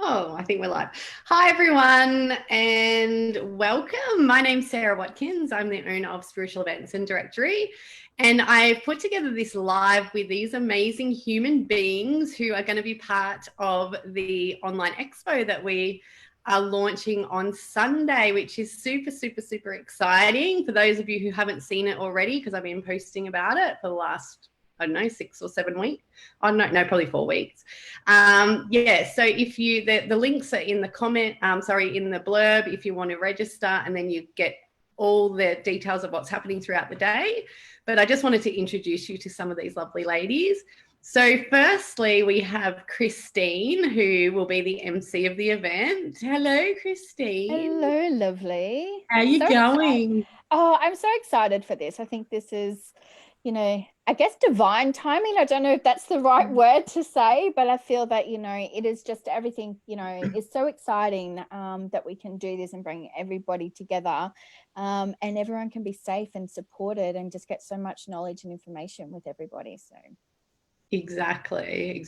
Oh, I think we're live. Hi, everyone, and welcome. My name's Sarah Watkins. I'm the owner of Spiritual Events and Directory, and I've put together this live with these amazing human beings who are going to be part of the online expo that we are launching on Sunday, which is super, super, super exciting for those of you who haven't seen it already, because I've been posting about it for the last, I don't know, 6 or 7 weeks. Oh, no, probably 4 weeks. So if you, the links are in the comment, in the blurb, if you want to register, and then you get all the details of what's happening throughout the day. But I just wanted to introduce you to some of these lovely ladies. So firstly, we have Christine, who will be the MC of the event. Hello, Christine. Hello, lovely. How are you going? Oh, I'm so excited for this. I think this is, I guess divine timing. I don't know if that's the right word to say, but I feel that, it is just everything, is so exciting that we can do this and bring everybody together, and everyone can be safe and supported and just get so much knowledge and information with everybody. So. Exactly.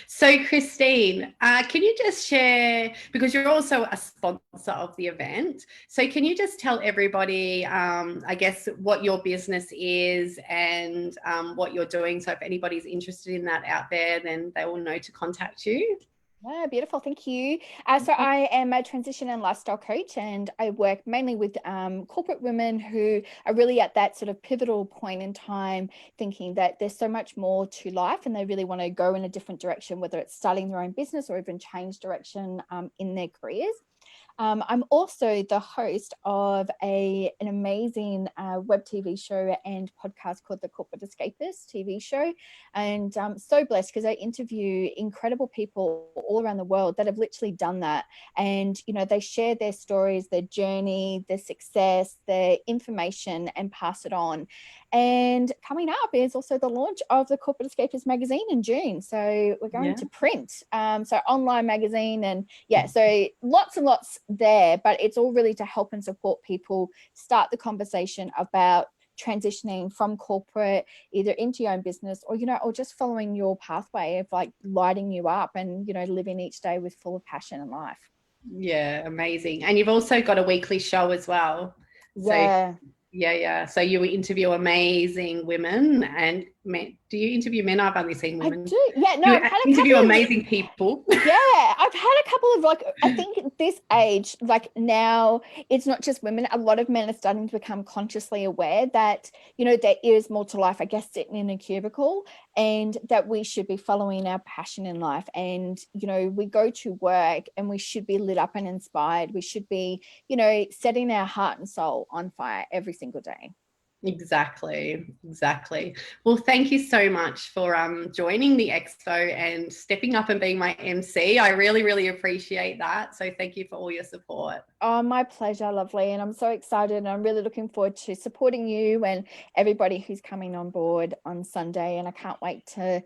So, Christine, can you just share, because you're also a sponsor of the event, so can you just tell everybody, I guess, what your business is and what you're doing? So if anybody's interested in that out there, then they will know to contact you. Yeah, beautiful. Thank you. So I am a transition and lifestyle coach, and I work mainly with corporate women who are really at that sort of pivotal point in time, thinking that there's so much more to life and they really want to go in a different direction, whether it's starting their own business or even change direction in their careers. I'm also the host of an amazing web TV show and podcast called The Corporate Escapist TV show. And I'm so blessed because I interview incredible people all around the world that have literally done that. And, they share their stories, their journey, their success, their information, and pass it on. And coming up is also the launch of the Corporate Escapist magazine in June. So we're going to print, so online magazine, and so lots and lots there, but it's all really to help and support people start the conversation about transitioning from corporate either into your own business or just following your pathway of like lighting you up and living each day with full of passion and life. Yeah, amazing. And you've also got a weekly show as well. Yeah. So you interview amazing women and men. Do you interview men? I've only seen women. I do. Yeah, no, You I've had a interview couple amazing people. Yeah, I've had a couple of I think this age, like now, it's not just women. A lot of men are starting to become consciously aware that, there is more to life, I guess, sitting in a cubicle, and that we should be following our passion in life. And, we go to work and we should be lit up and inspired. We should be, setting our heart and soul on fire every single day. Exactly. Well, thank you so much for joining the expo and stepping up and being my MC. I really, really appreciate that. So thank you for all your support. Oh, my pleasure, lovely. And I'm so excited. And I'm really looking forward to supporting you and everybody who's coming on board on Sunday. And I can't wait to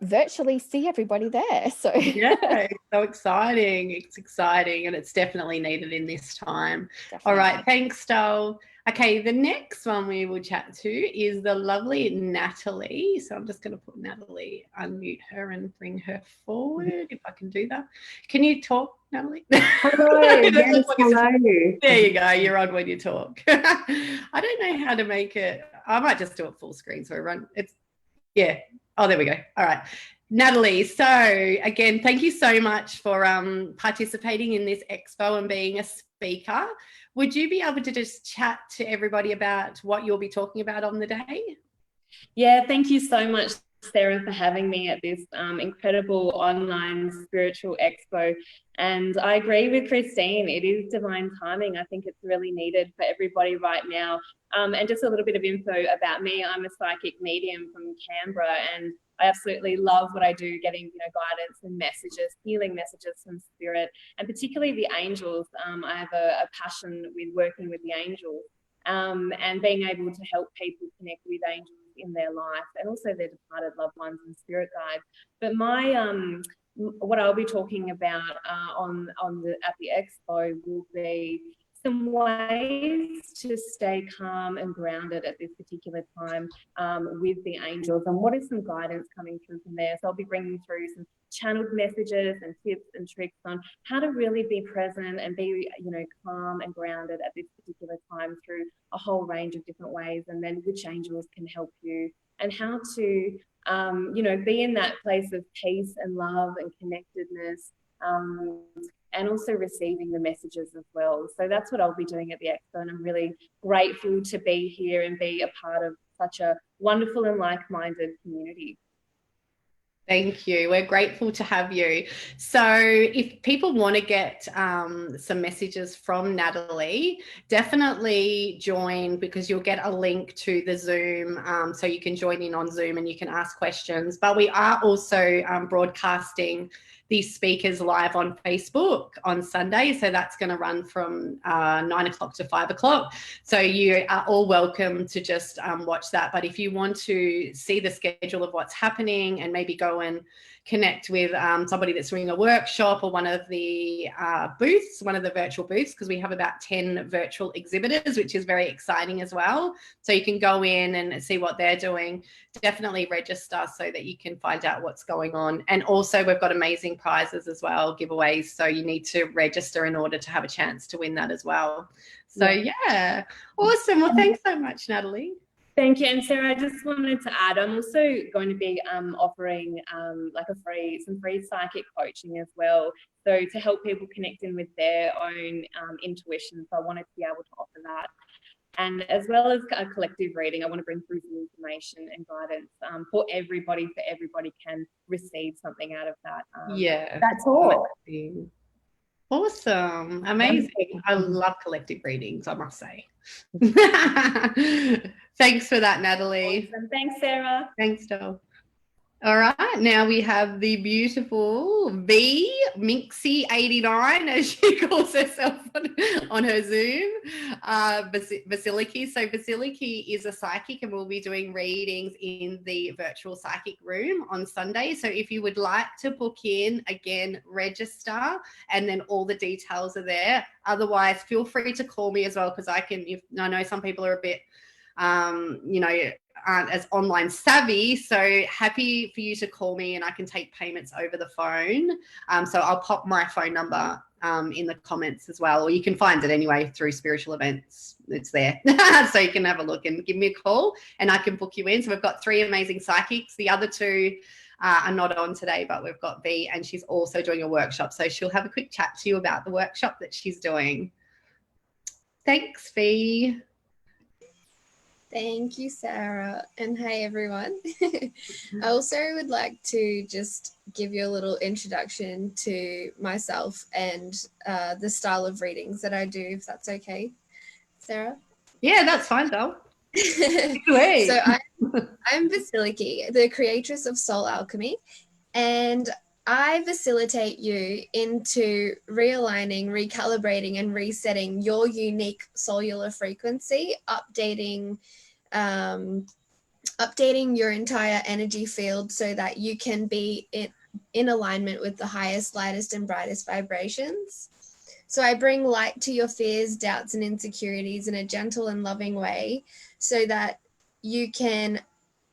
virtually see everybody there. So yeah, it's so exciting. It's exciting, and it's definitely needed in this time. Definitely. All right, thanks, Stoll. Okay, the next one we will chat to is the lovely Natalie. So I'm just going to put Natalie, unmute her and bring her forward if I can do that. Can you talk, Natalie? Hello. Yes, hello. There you go. You're on when you talk. I don't know how to make it. I might just do it full screen so yeah. Oh, there we go. All right. Natalie, so again, thank you so much for participating in this expo and being a speaker. Would you be able to just chat to everybody about what you'll be talking about on the day? Yeah, thank you so much, Sarah, for having me at this incredible online spiritual expo. And I agree with Christine, it is divine timing. I think it's really needed for everybody right now. And just a little bit of info about me. I'm a psychic medium from Canberra, and I absolutely love what I do, getting guidance and messages, healing messages from spirit, and particularly the angels. I have a passion with working with the angels, and being able to help people connect with angels in their life, and also their departed loved ones and spirit guides. But what I'll be talking about at the expo will be some ways to stay calm and grounded at this particular time with the angels, and what is some guidance coming through from there. So I'll be bringing through some channeled messages and tips and tricks on how to really be present and be, you know, calm and grounded at this particular time through a whole range of different ways, and then which angels can help you and how to, you know, be in that place of peace and love and connectedness. And also receiving the messages as well. So that's what I'll be doing at the expo, and I'm really grateful to be here and be a part of such a wonderful and like-minded community. Thank you. We're grateful to have you. So if people want to get some messages from NATALEE, definitely join, because you'll get a link to the Zoom, so you can join in on Zoom and you can ask questions. But we are also broadcasting these speakers live on Facebook on Sunday. So that's going to run from 9 o'clock to 5 o'clock. So you are all welcome to just watch that. But if you want to see the schedule of what's happening and maybe go and connect with somebody that's doing a workshop or one of the booths, one of the virtual booths, because we have about 10 virtual exhibitors, which is very exciting as well. So you can go in and see what they're doing. Definitely register so that you can find out what's going on. And also we've got amazing prizes as well, giveaways. So you need to register in order to have a chance to win that as well. So yeah, awesome. Well, thanks so much, NATALEE. Thank you. And Sarah, I just wanted to add, I'm also going to be offering like some free psychic coaching as well. So to help people connect in with their own intuition. So I wanted to be able to offer that. And as well as a collective reading, I want to bring through some information and guidance for everybody, so everybody can receive something out of that. That's all. Awesome. Amazing. I love collective readings, I must say. Thanks for that, NATALEE. Awesome. Thanks, Sarah. Thanks, Doll. All right, now we have the beautiful Minxie89, as she calls herself on her Zoom, Vasiliki. So Vasiliki is a psychic, and we'll be doing readings in the virtual psychic room on Sunday. So if you would like to book in, again, register, and then all the details are there. Otherwise, feel free to call me as well, because I know some people are a bit, you know, aren't as online savvy, so happy for you to call me and I can take payments over the phone. So I'll pop my phone number in the comments as well, or you can find it anyway through Spiritual Events. It's there. So you can have a look and give me a call and I can book you in. So we've got 3 amazing psychics. The other 2 are not on today, but we've got V, and she's also doing a workshop. So she'll have a quick chat to you about the workshop that she's doing. Thanks, V. Thank you, Sarah. And hey, everyone. I also would like to just give you a little introduction to myself and the style of readings that I do, if that's okay, Sarah? Yeah, that's fine, though. So I'm Vasiliki, the creatress of Soul Alchemy, and I facilitate you into realigning, recalibrating, and resetting your unique cellular frequency, updating your entire energy field so that you can be in alignment with the highest, lightest, and brightest vibrations. So I bring light to your fears, doubts, and insecurities in a gentle and loving way so that you can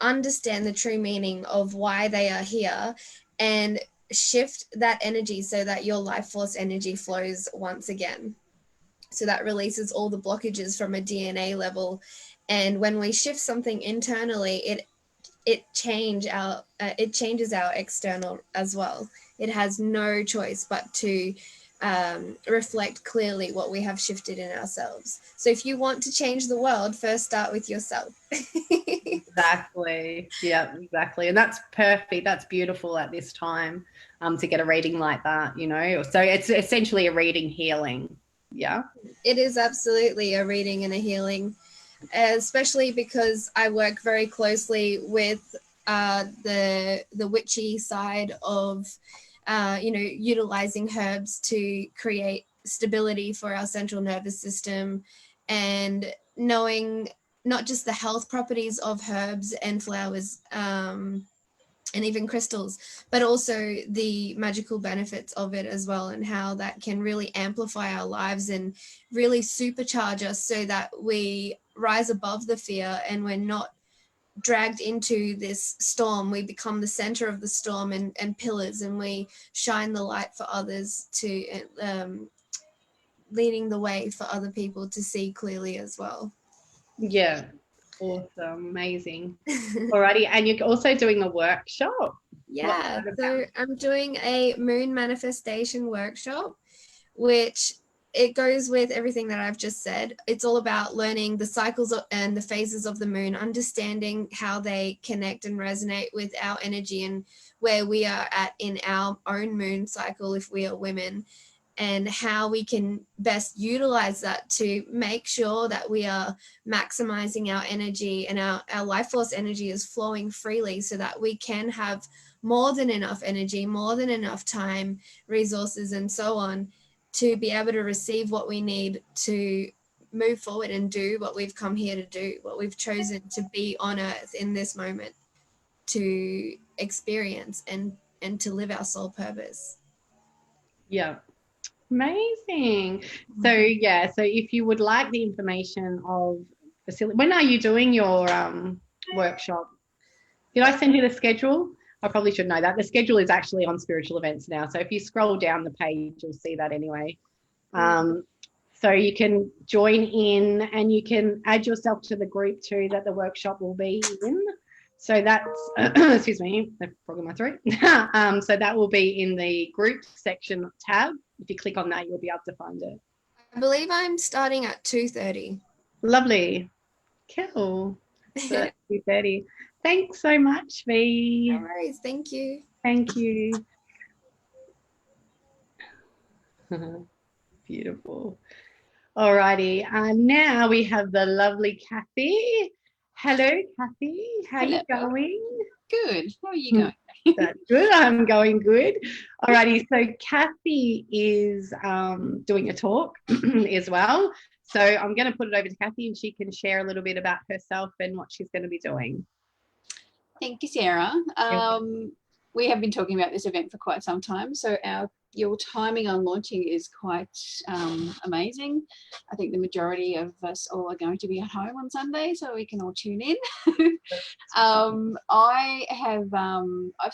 understand the true meaning of why they are here and shift that energy so that your life force energy flows once again. So that releases all the blockages from a DNA level. And when we shift something internally, it changes our external as well. It has no choice but to reflect clearly what we have shifted in ourselves. So if you want to change the world, first start with yourself. Exactly. Yeah, exactly. And that's perfect. That's beautiful at this time to get a reading like that, you know. So it's essentially a reading healing. Yeah. It is absolutely a reading and a healing, especially because I work very closely with the witchy side of utilizing herbs to create stability for our central nervous system, and knowing not just the health properties of herbs and flowers, and even crystals, but also the magical benefits of it as well, and how that can really amplify our lives and really supercharge us so that we rise above the fear and we're not dragged into this storm. We become the center of the storm and pillars, and we shine the light for others, to leading the way for other people to see clearly as well. Yeah. Awesome. Amazing. Alrighty. And you're also doing a workshop. Yeah. So I'm doing a moon manifestation workshop, which it goes with everything that I've just said. It's all about learning the cycles and the phases of the moon, understanding how they connect and resonate with our energy and where we are at in our own moon cycle if we are women, and how we can best utilize that to make sure that we are maximizing our energy and our life force energy is flowing freely, so that we can have more than enough energy, more than enough time, resources, and so on, to be able to receive what we need to move forward and do what we've come here to do, what we've chosen to be on earth in this moment, to experience and to live our soul purpose. Yeah. Amazing. So yeah, so if you would like the information of facility, when are you doing your workshop? Did I send you the schedule? I probably should know that. The schedule is actually on Spiritual Events now. So if you scroll down the page, you'll see that anyway. So you can join in and you can add yourself to the group too that the workshop will be in. So that's, excuse me, the frog in my throat. So that will be in the group section tab. If you click on that, you'll be able to find it. I believe I'm starting at 2:30. Lovely. Cool. So that's 2:30. Thanks so much, V. No worries. Thank you. Thank you. Beautiful. All righty. Now we have the lovely Kathy. Hello, Kathy. How are you going? Good. How are you going? That's good. I'm going good. All righty. So Kathy is doing a talk as well. So I'm going to put it over to Kathy and she can share a little bit about herself and what she's going to be doing. Thank you, Sarah. We have been talking about this event for quite some time. So your timing on launching is quite amazing. I think the majority of us all are going to be at home on Sunday, so we can all tune in. I've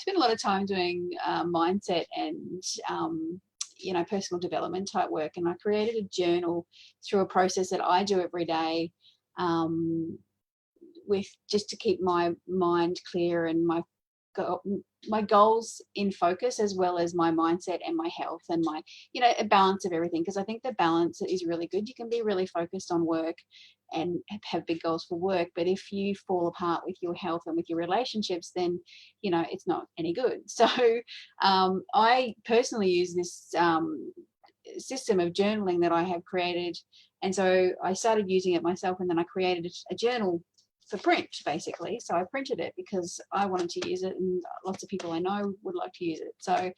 spent a lot of time doing mindset and personal development type work, and I created a journal through a process that I do every day, with just to keep my mind clear and my goals in focus, as well as my mindset and my health and my a balance of everything, because I think the balance is really good. You can be really focused on work and have big goals for work, but if you fall apart with your health and with your relationships, then it's not any good. So I personally use this system of journaling that I have created, and so I started using it myself, and then I created a journal for print, basically. So I printed it because I wanted to use it, and lots of people I know would like to use it. So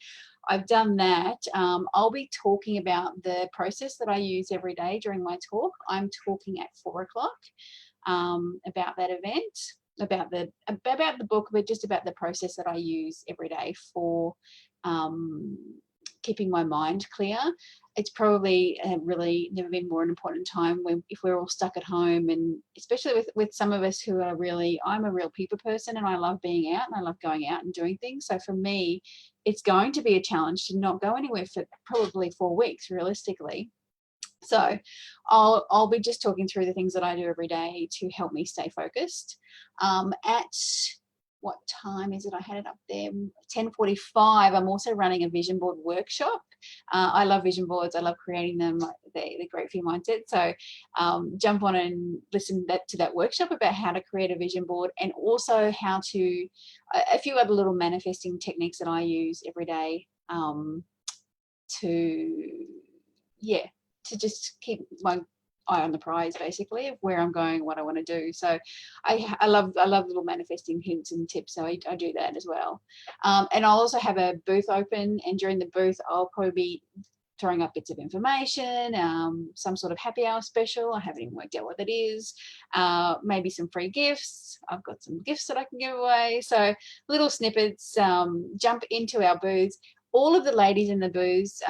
I've done that. I'll be talking about the process that I use every day during my talk. I'm talking at 4 o'clock about that event, about the book, but just about the process that I use every day for keeping my mind clear. It's probably really never been more an important time if we're all stuck at home, and especially with some of us who are I'm a real people person, and I love being out and I love going out and doing things. So for me, it's going to be a challenge to not go anywhere for probably 4 weeks realistically. So I'll be just talking through the things that I do every day to help me stay focused. At what time is it? I had it up there, 10:45. I'm also running a vision board workshop. I love vision boards. I love creating them. They're great for your mindset. So jump on and listen to that workshop about how to create a vision board, and also how to, a few other little manifesting techniques that I use every day to just keep my eye on the prize, basically, of where I'm going, what I want to do. So I love little manifesting hints and tips, so I do that as well. And I'll also have a booth open, and during the booth I'll probably be throwing up bits of information, some sort of happy hour special. I haven't even worked out what that is. Maybe some free gifts. I've got some gifts that I can give away. So little snippets, jump into our booths. All of the ladies in the booths,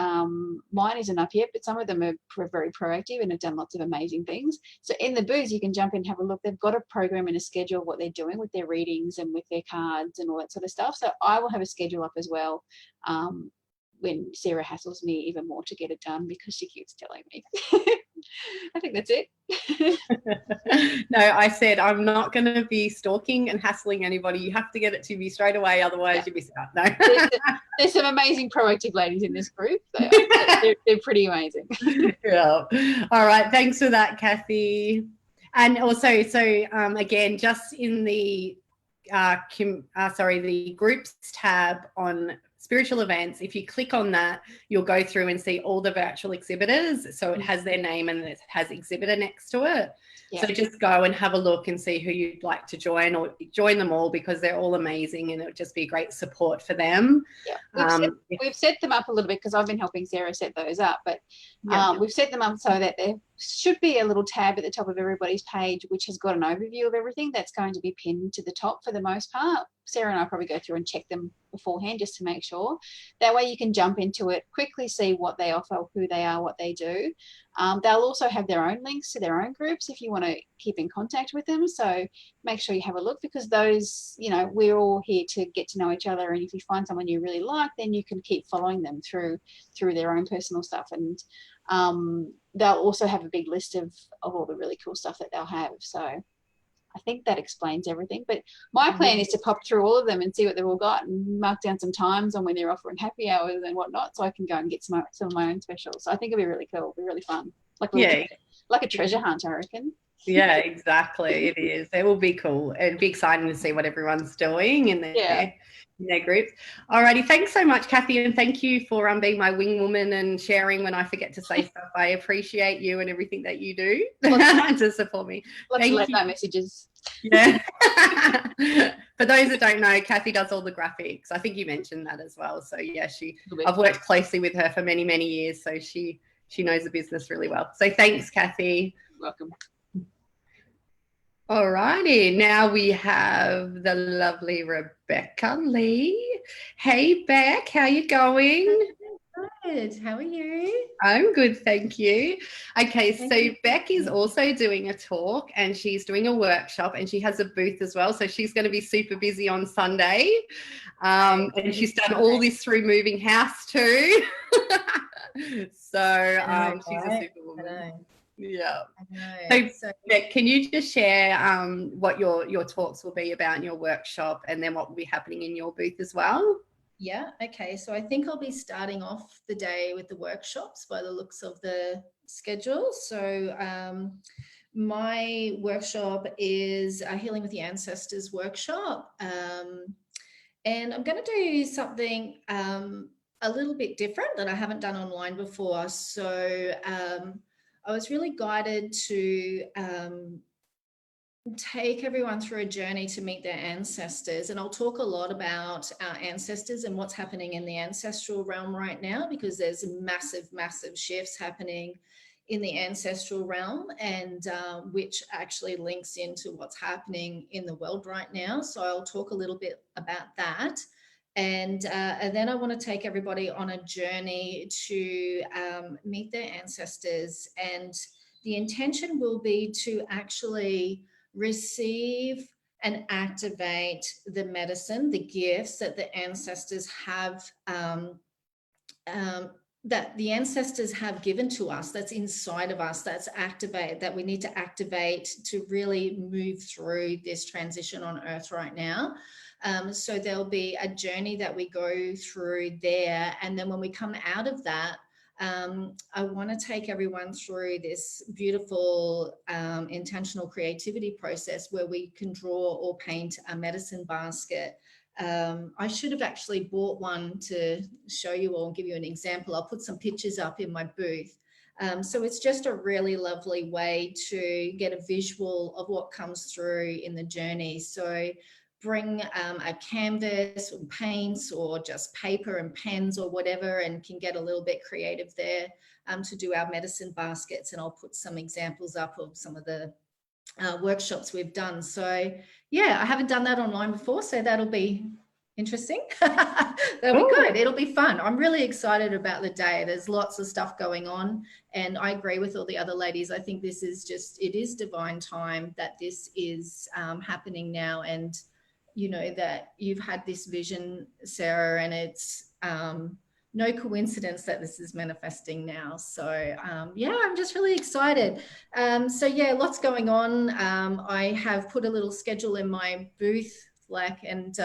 mine isn't up yet, but some of them are very proactive and have done lots of amazing things. So in the booths, you can jump in and have a look. They've got a program and a schedule of what they're doing with their readings and with their cards and all that sort of stuff. So I will have a schedule up as well when Sarah hassles me even more to get it done, because she keeps telling me. I think that's it. No, I said I'm not going to be stalking and hassling anybody. You have to get it to me straight away, otherwise you miss out. No. There's some amazing proactive ladies in this group. They're pretty amazing. Yeah. All right. Thanks for that, Kathy. And also, so again, just in the the groups tab on spiritual events, if you click on that, you'll go through and see all the virtual exhibitors. So it has their name and it has exhibitor next to it. Yeah. So just go and have a look and see who you'd like to join, or join them all, because they're all amazing and it would just be great support for them. Yeah. We've set them up a little bit because I've been helping Sarah set those up, but we've set them up so that there should be a little tab at the top of everybody's page which has got an overview of everything that's going to be pinned to the top for the most part. Sarah and I probably go through and check them beforehand just to make sure. That way you can jump into it, quickly see what they offer, who they are, what they do. They'll also have their own links to their own groups if you want to keep in contact with them. So make sure you have a look, because those, you know, we're all here to get to know each other. And if you find someone you really like, then you can keep following them through their own personal stuff. And they'll also have a big list of all the really cool stuff that they'll have. So I think that explains everything. But my plan is to pop through all of them and see what they've all got and mark down some times on when they're offering happy hours and whatnot, so I can go and get some of my own specials. So I think it'll be really cool. It'll be really fun. Like a treasure hunt, I reckon. Yeah, exactly. It is. It will be cool. It'll be exciting to see what everyone's doing in their groups. Alrighty, thanks so much, Kathy, and thank you for being my wing woman and sharing when I forget to say stuff. I appreciate you and everything that you do to support me. Lots of late-night messages. Yeah. For those that don't know, Kathy does all the graphics. I think you mentioned that as well. So yeah, I've worked closely with her for many, many years, so she knows the business really well. So thanks, Kathy. You're welcome. All righty, now we have the lovely Rebecca Lee. Hey, Beck, how you going? Good. How are you? I'm good, thank you. Okay, so Beck is also doing a talk and she's doing a workshop and she has a booth as well. So she's going to be super busy on Sunday. And she's done all this through moving house too. So she's a super woman. Yeah. So Beck, can you just share what your talks will be about in your workshop, and then what will be happening in your booth as well? Yeah. Okay. So I think I'll be starting off the day with the workshops by the looks of the schedule. So my workshop is a Healing with the Ancestors workshop. And I'm going to do something a little bit different that I haven't done online before. So I was really guided to take everyone through a journey to meet their ancestors. And I'll talk a lot about our ancestors and what's happening in the ancestral realm right now, because there's massive, massive shifts happening in the ancestral realm, and which actually links into what's happening in the world right now. So I'll talk a little bit about that. And then I want to take everybody on a journey to meet their ancestors. And the intention will be to actually receive and activate the medicine, the gifts that the ancestors have, that the ancestors have given to us, that's inside of us, that's activated, that we need to activate to really move through this transition on Earth right now. So there'll be a journey that we go through there. And then when we come out of that, I want to take everyone through this beautiful intentional creativity process where we can draw or paint a medicine basket. I should have actually bought one to show you all and give you an example. I'll put some pictures up in my booth. So it's just a really lovely way to get a visual of what comes through in the journey. So bring a canvas or paints or just paper and pens or whatever, and can get a little bit creative there to do our medicine baskets. And I'll put some examples up of some of the workshops we've done. So yeah, I haven't done that online before, so that'll be interesting. That'll be good. It'll be fun. I'm really excited about the day. There's lots of stuff going on, and I agree with all the other ladies. I think this is just, it is divine time that this is happening now. And you know that you've had this vision, Sarah, and it's no coincidence that this is manifesting now. So yeah, I'm just really excited. So yeah, lots going on. I have put a little schedule in my booth, and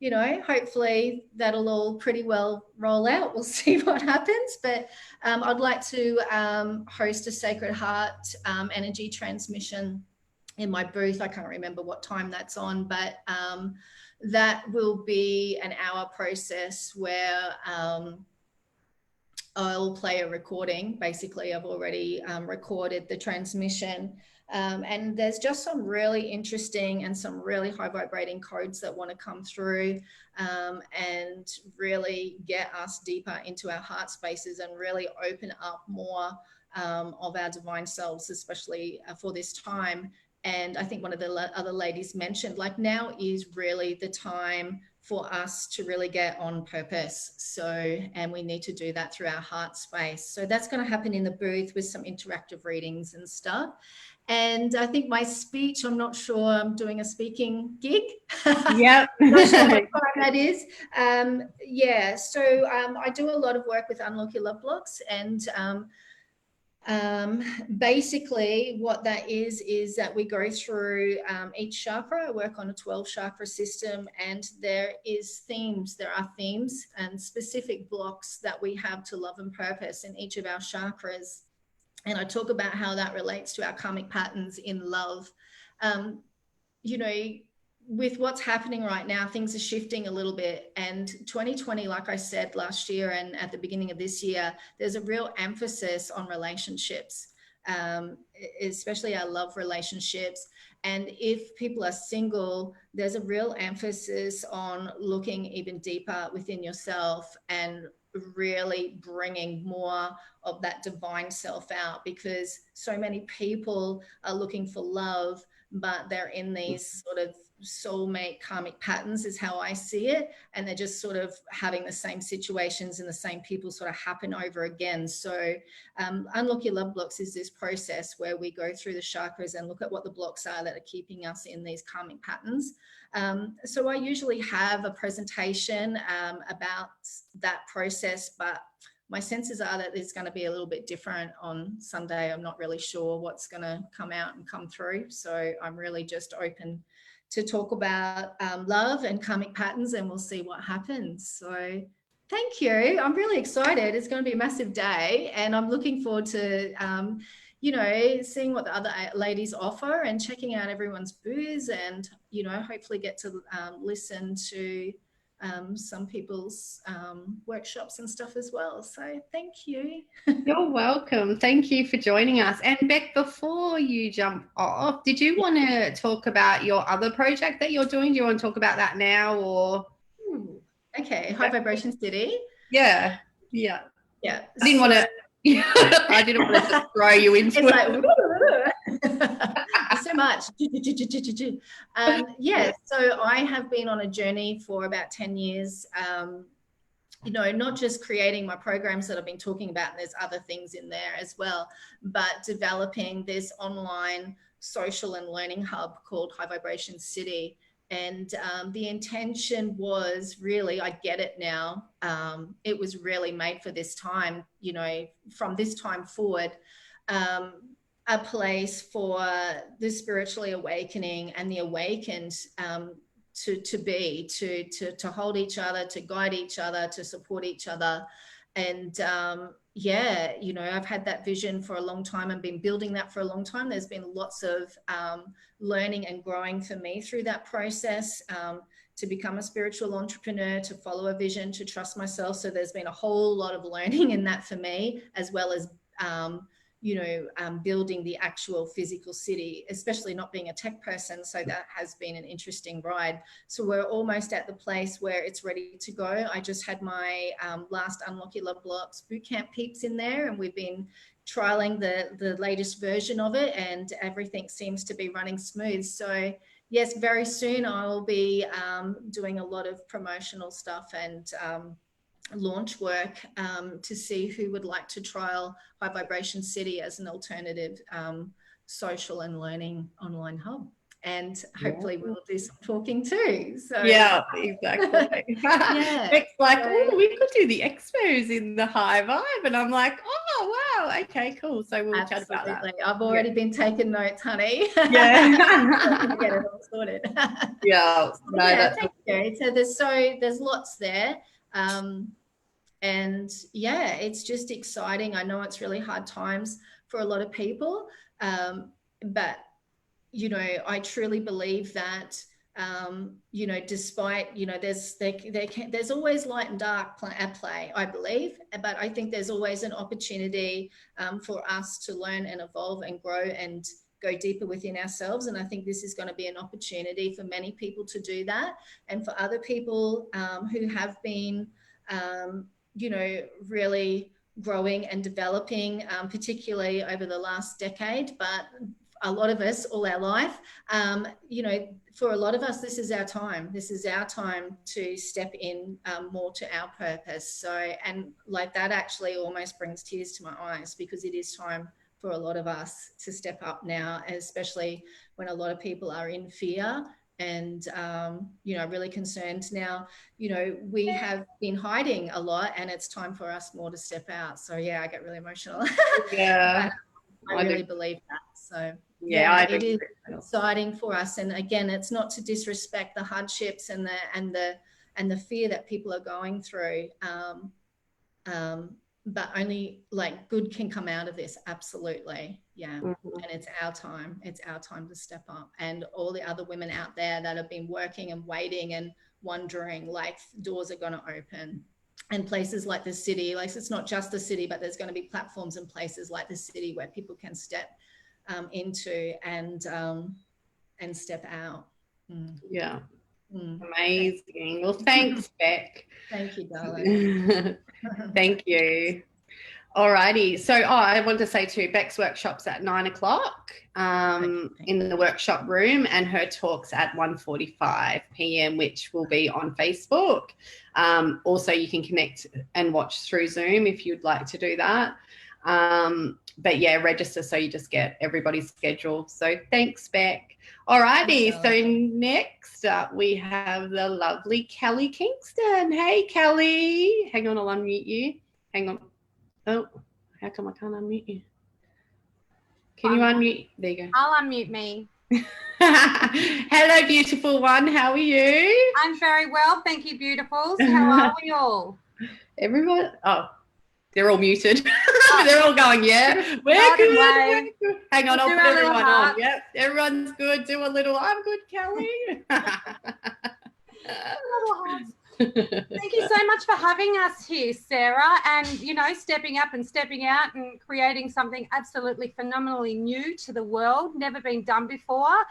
you know, hopefully that'll all pretty well roll out. We'll see what happens. But I'd like to host a Sacred Heart energy transmission in my booth. I can't remember what time that's on, but that will be an hour process where I'll play a recording. Basically, I've already recorded the transmission. And there's just some really interesting and some really high vibrating codes that want to come through and really get us deeper into our heart spaces and really open up more of our divine selves, especially for this time. And I think one of the other ladies mentioned, like, now is really the time for us to really get on purpose. So, and we need to do that through our heart space. So that's going to happen in the booth with some interactive readings and stuff. And I think my speech, I'm not sure, I'm doing a speaking gig. Yep. Not sure what time that is. Yeah, so I do a lot of work with Unlock Your Love Blocks, and basically what that is that we go through each chakra. I work on a 12 chakra system, and there are themes and specific blocks that we have to love and purpose in each of our chakras. And I talk about how that relates to our karmic patterns in love. You know, with what's happening right now, things are shifting a little bit. And 2020, like I said last year and at the beginning of this year, there's a real emphasis on relationships, especially our love relationships. And if people are single, there's a real emphasis on looking even deeper within yourself and really bringing more of that divine self out, because so many people are looking for love, but they're in these sort of soulmate karmic patterns, is how I see it, and they're just sort of having the same situations and the same people sort of happen over again. So Unlock Your Love Blocks is this process where we go through the chakras and look at what the blocks are that are keeping us in these karmic patterns. So I usually have a presentation about that process, but my senses are that it's going to be a little bit different on Sunday. I'm not really sure what's going to come out and come through. So I'm really just open to talk about love and karmic patterns, and we'll see what happens. So thank you. I'm really excited. It's going to be a massive day, and I'm looking forward to, you know, seeing what the other ladies offer and checking out everyone's booths, and, you know, hopefully get to listen to some people's workshops and stuff as well. So thank you. You're welcome. Thank you for joining us. And Beck, before you jump off, did you want to talk about your other project that you're doing? Do you want to talk about that now, or? Okay, High Vibration City. Yeah. I didn't want to I didn't want to just throw you into it's it. Like so much. Yeah, so I have been on a journey for about 10 years, you know, not just creating my programs that I've been talking about, and there's other things in there as well, but developing this online social and learning hub called High Vibration City. And the intention was really, I get it now, it was really made for this time, you know, from this time forward, a place for the spiritually awakening and the awakened to hold each other, to guide each other, to support each other. And yeah, you know, I've had that vision for a long time and been building that for a long time. There's been lots of learning and growing for me through that process, to become a spiritual entrepreneur, to follow a vision, to trust myself. So there's been a whole lot of learning in that for me, as well as building the actual physical city, especially not being a tech person. So that has been an interesting ride. So we're almost at the place where it's ready to go. I just had my last Unlock Your Love Blocks bootcamp peeps in there, and we've been trialing the latest version of it, and everything seems to be running smooth. So yes, very soon I'll be doing a lot of promotional stuff and launch work to see who would like to trial High Vibration City as an alternative social and learning online hub. And hopefully we'll do some talking too. So yeah, exactly. yeah. It's like, oh, we could do the expos in the high vibe. And I'm like, oh, wow. Okay, cool. So we'll chat about that. I've already been taking notes, honey. Yeah. Get it all sorted. Yeah. So, No, yeah, thank you. So there's lots there. And yeah, it's just exciting. I know it's really hard times for a lot of people. But I truly believe that, despite, there's always light and dark at play, I believe, but I think there's always an opportunity for us to learn and evolve and grow and go deeper within ourselves. And I think this is going to be an opportunity for many people to do that. And for other people who have been, really growing and developing, particularly over the last decade, but a lot of us all our life, for a lot of us, this is our time. This is our time to step in more to our purpose. So, and like that actually almost brings tears to my eyes, because it is time for a lot of us to step up now, especially when a lot of people are in fear and, really concerned now. We have been hiding a lot, and it's time for us more to step out. So yeah, I get really emotional. Yeah. I really believe that. So yeah, it is exciting for us. And again, it's not to disrespect the hardships and the fear that people are going through. But only like good can come out of this. Absolutely. Yeah. And it's our time. It's our time to step up. And all the other women out there that have been working and waiting and wondering, like, doors are going to open. And places like the city, like, it's not just the city, but there's going to be platforms and places like the city where people can step into and step out. Yeah. Amazing. Well, thanks, Beck. Thank you, darling. Thank you. Alrighty. So I wanted to say too, Beck's workshop's at 9 o'clock in the workshop room, and her talk's at 1:45 p.m, which will be on Facebook. Also, you can connect and watch through Zoom if you'd like to do that. But yeah, register so you just get everybody's schedule. So thanks, Beck. Alrighty. So next up we have the lovely Kelly Kingston. Hey, Kelly. Hang on, I'll unmute you. Hang on. Oh, how come I can't unmute you? Can you unmute? There you go. I'll unmute me. Hello, beautiful one. How are you? I'm very well. Thank you, beautifuls. How are we all? Everyone? Oh, they're all muted. They're all going, yeah, we're good. We're good. Hang on, I'll put everyone on. Yep, everyone's good. Do a little, I'm good, Kelly. Thank you so much for having us here, Sarah, and, stepping up and stepping out and creating something absolutely phenomenally new to the world, never been done before.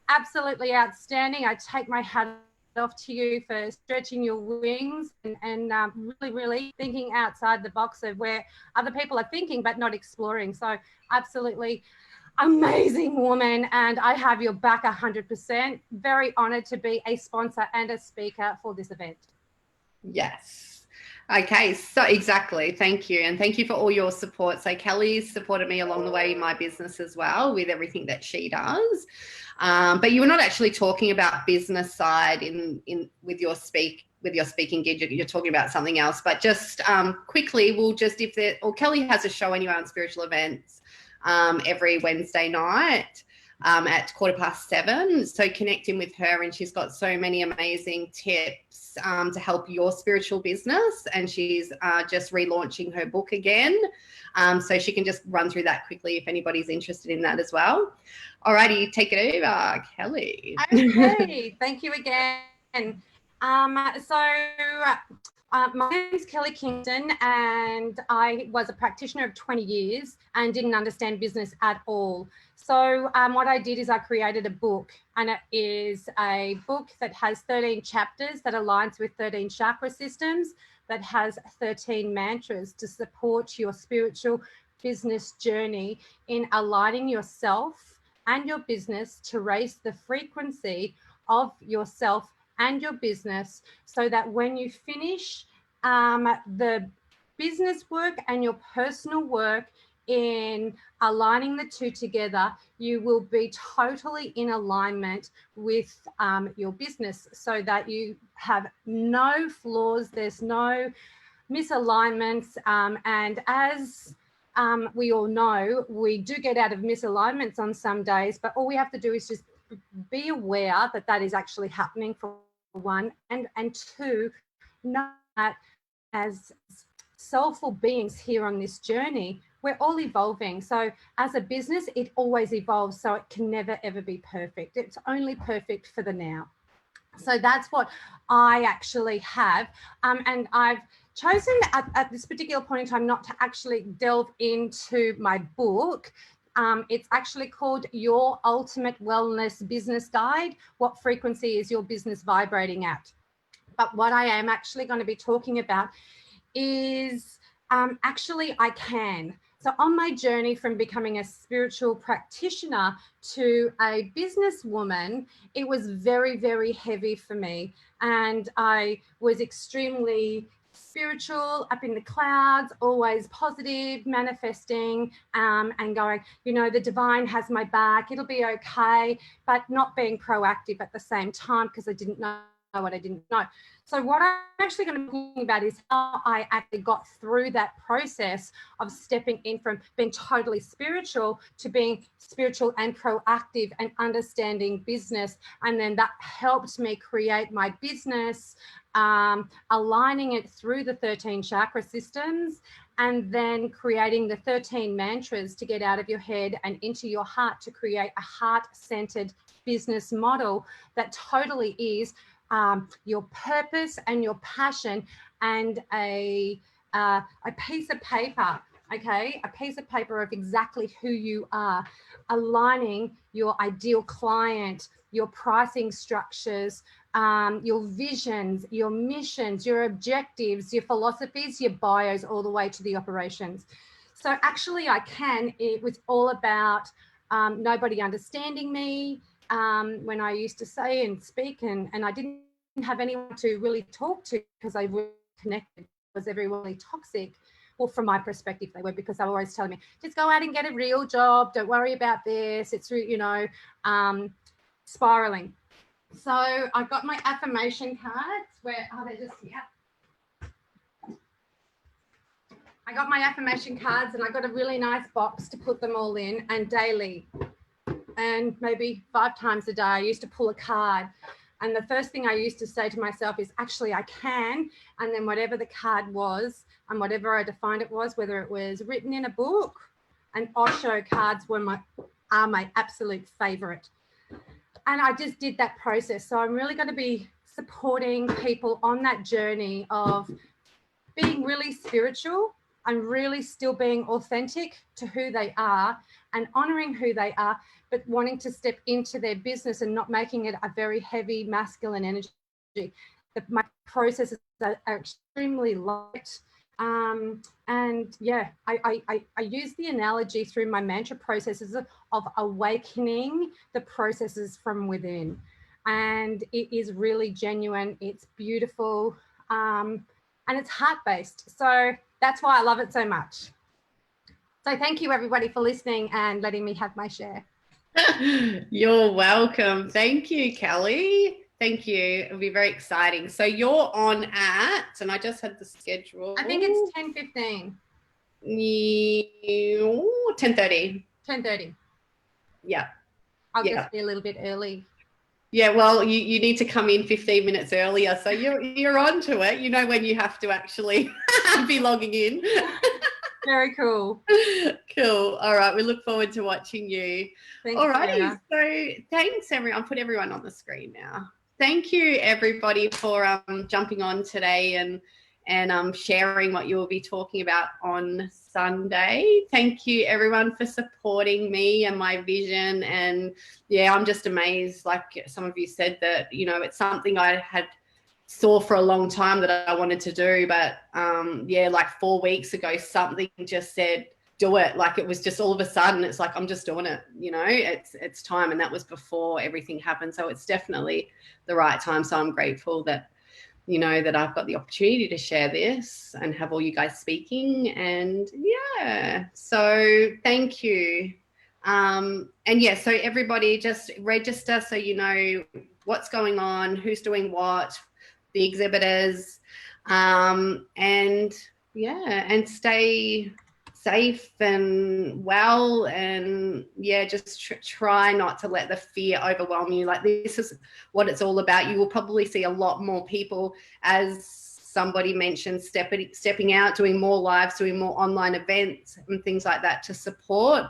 Absolutely outstanding. I take my hat off to you for stretching your wings and really, really thinking outside the box of where other people are thinking but not exploring. So absolutely amazing woman, and I have your back 100%. Very honoured to be a sponsor and a speaker for this event. Yes. Okay, so exactly. Thank you. And thank you for all your support. So Kelly's supported me along the way in my business as well with everything that she does. But you were not actually talking about business side with your speaking gig. You're talking about something else. But just quickly, Kelly has a show anyway on spiritual events every Wednesday night at 7:15. So connect in with her, and she's got so many amazing tips to help your spiritual business. And she's just relaunching her book again. So she can just run through that quickly if anybody's interested in that as well. Alrighty, take it over, Kelly. Okay, thank you again. My name is Kelly Kingston, and I was a practitioner of 20 years and didn't understand business at all. So what I did is I created a book, and it is a book that has 13 chapters that aligns with 13 chakra systems, that has 13 mantras to support your spiritual business journey in aligning yourself and your business to raise the frequency of yourself and your business, so that when you finish the business work and your personal work in aligning the two together, you will be totally in alignment with your business, so that you have no flaws, there's no misalignments. And as we all know, we do get out of misalignments on some days, but all we have to do is just be aware that that is actually happening, for one, and two, know that as soulful beings here on this journey, we're all evolving. So as a business, it always evolves, so it can never ever be perfect. It's only perfect for the now. So that's what I actually have, and I've chosen at this particular point in time not to actually delve into my book. It's actually called Your Ultimate Wellness Business Guide. What frequency is your business vibrating at? But what I am actually going to be talking about is actually I can. So on my journey from becoming a spiritual practitioner to a businesswoman, it was very, very heavy for me. And I was extremely spiritual, up in the clouds, always positive, manifesting, and going, you know, the divine has my back, it'll be okay, but not being proactive at the same time because I didn't know what I didn't know. So what I'm actually going to be talking about is how I actually got through that process of stepping in from being totally spiritual to being spiritual and proactive and understanding business. And then that helped me create my business, aligning it through the 13 chakra systems, and then creating the 13 mantras to get out of your head and into your heart to create a heart-centered business model that totally is your purpose and your passion, and a piece of paper, okay, a piece of paper of exactly who you are, aligning your ideal client, your pricing structures, your visions, your missions, your objectives, your philosophies, your bios, all the way to the operations. So actually it was all about nobody understanding me, when I used to say and speak, and I didn't have anyone to really talk to because I really connected. Was everyone really toxic? Well, from my perspective, they were, because they were always telling me, just go out and get a real job. Don't worry about this. It's, you know, spiraling. So I got my affirmation cards. Where are they? Just here. I got my affirmation cards, and I got a really nice box to put them all in, and daily, and maybe 5 times a day, I used to pull a card. And the first thing I used to say to myself is, actually, I can. And then whatever the card was and whatever I defined it was, whether it was written in a book, and Osho cards are my absolute favorite. And I just did that process. So I'm really going to be supporting people on that journey of being really spiritual and really still being authentic to who they are and honoring who they are, but wanting to step into their business and not making it a very heavy masculine energy. My processes are extremely light. And yeah, I use the analogy through my mantra processes of awakening the processes from within. And it is really genuine. It's beautiful. And it's heart-based. So that's why I love it so much. So thank you, everybody, for listening and letting me have my share. You're welcome. Thank you, Kelly. Thank you. It'll be very exciting. So you're on at, and I just had the schedule. I think it's 10:15. 10:30. 10:30. Yeah. I'll just be a little bit early. Yeah, well, you need to come in 15 minutes earlier, so you're on to it. You know when you have to actually be logging in. Very cool. Cool. All right, we look forward to watching you. Thanks, all righty. Sarah. So thanks, everyone. I'll put everyone on the screen now. thank you everybody for jumping on today and sharing what you will be talking about on Sunday. Thank you everyone for supporting me and my vision. And yeah, I'm just amazed, like some of you said, that, you know, it's something I had saw for a long time that I wanted to do, but yeah, like 4 weeks ago something just said do it. Like it was just all of a sudden it's like I'm just doing it, you know, it's time. And that was before everything happened, so it's definitely the right time. So I'm grateful that, you know, that I've got the opportunity to share this and have all you guys speaking. And yeah, so thank you. And yeah, so everybody just register so you know what's going on, who's doing what, the exhibitors, and yeah, and stay safe and well, and yeah, just try not to let the fear overwhelm you. Like, this is what it's all about. You will probably see a lot more people, as somebody mentioned, stepping out, doing more lives, doing more online events and things like that to support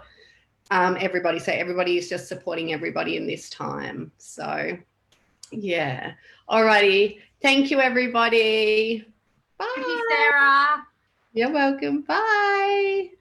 everybody. So everybody is just supporting everybody in this time. So yeah, alrighty, thank you everybody. Bye. Thank you, Sarah. You're welcome. Bye.